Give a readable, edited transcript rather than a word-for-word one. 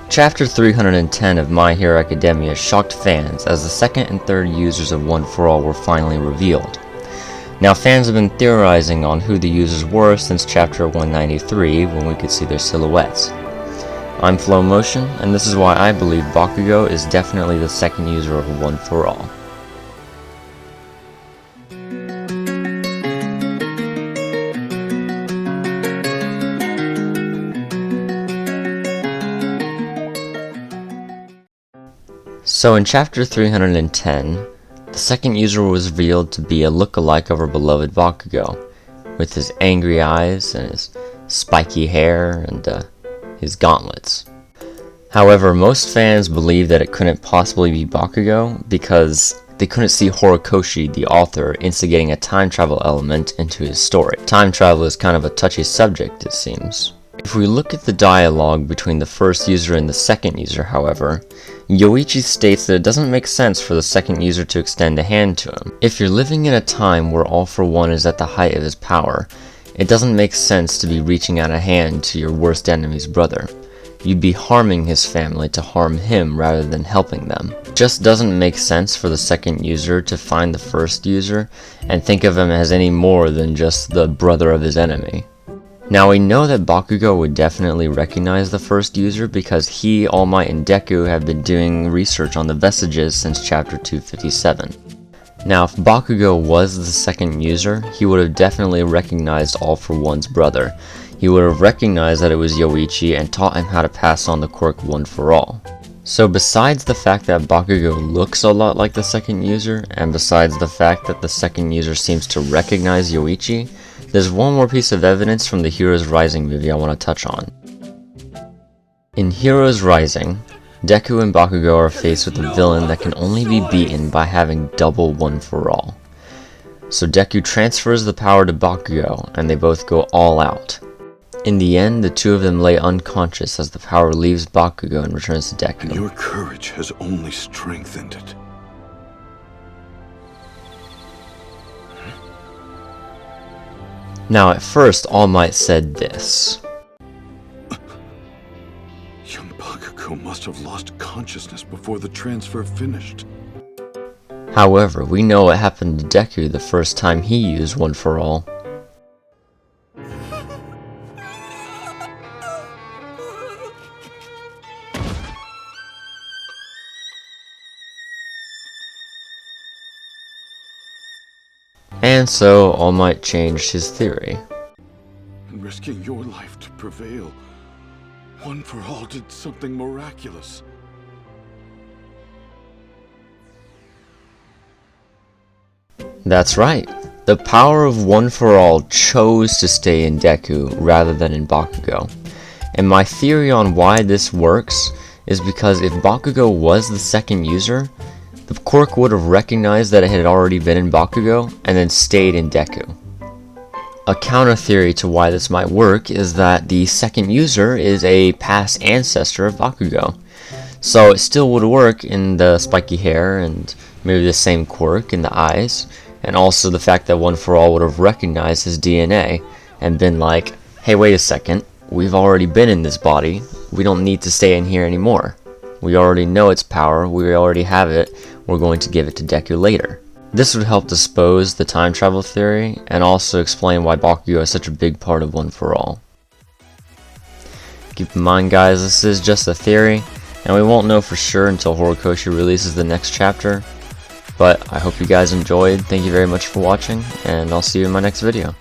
Chapter 310 of My Hero Academia shocked fans as the second and third users of One For All were finally revealed. Now, fans have been theorizing on who the users were since Chapter 193 when we could see their silhouettes. I'm Flow Motion, and this is why I believe Bakugo is definitely the second user of One For All. So in Chapter 310, the second user was revealed to be a look-alike of our beloved Bakugo, with his angry eyes and his spiky hair and his gauntlets. However, most fans believe that it couldn't possibly be Bakugo because they couldn't see Horikoshi, the author, instigating a time travel element into his story. Time travel is kind of a touchy subject, it seems. If we look at the dialogue between the first user and the second user, however, Yoichi states that it doesn't make sense for the second user to extend a hand to him. If you're living in a time where All For One is at the height of his power, it doesn't make sense to be reaching out a hand to your worst enemy's brother. You'd be harming his family to harm him rather than helping them. It just doesn't make sense for the second user to find the first user and think of him as any more than just the brother of his enemy. Now, we know that Bakugo would definitely recognize the first user because he, All Might, and Deku have been doing research on the vestiges since Chapter 257. Now, if Bakugo was the second user, he would have definitely recognized All For One's brother. He would have recognized that it was Yoichi and taught him how to pass on the quirk One For All. So besides the fact that Bakugo looks a lot like the second user, and besides the fact that the second user seems to recognize Yoichi, there's one more piece of evidence from the Heroes Rising movie I want to touch on. In Heroes Rising, Deku and Bakugo are faced with a villain that can only be beaten by having double One For All. So Deku transfers the power to Bakugo, and they both go all out. In the end, the two of them lay unconscious as the power leaves Bakugo and returns to Deku. And your courage has only strengthened it. Now, at first, All Might said this. Young Bakugo must have lost consciousness before the transfer finished. However, we know what happened to Deku the first time he used One For All. And so, All Might changed his theory. And risking your life to prevail, One For All did something miraculous. That's right. The power of One For All chose to stay in Deku rather than in Bakugo. And my theory on why this works is because if Bakugo was the second user, the quirk would have recognized that it had already been in Bakugo and then stayed in Deku. A counter theory to why this might work is that the second user is a past ancestor of Bakugo. So it still would work in the spiky hair and maybe the same quirk in the eyes, and also the fact that One For All would have recognized his DNA and been like, hey, wait a second, we've already been in this body, we don't need to stay in here anymore. We already know its power, we already have it, we're going to give it to Deku later. This would help dispose the time travel theory, and also explain why Bakugo is such a big part of One For All. Keep in mind, guys, this is just a theory, and we won't know for sure until Horikoshi releases the next chapter, but I hope you guys enjoyed, thank you very much for watching, and I'll see you in my next video.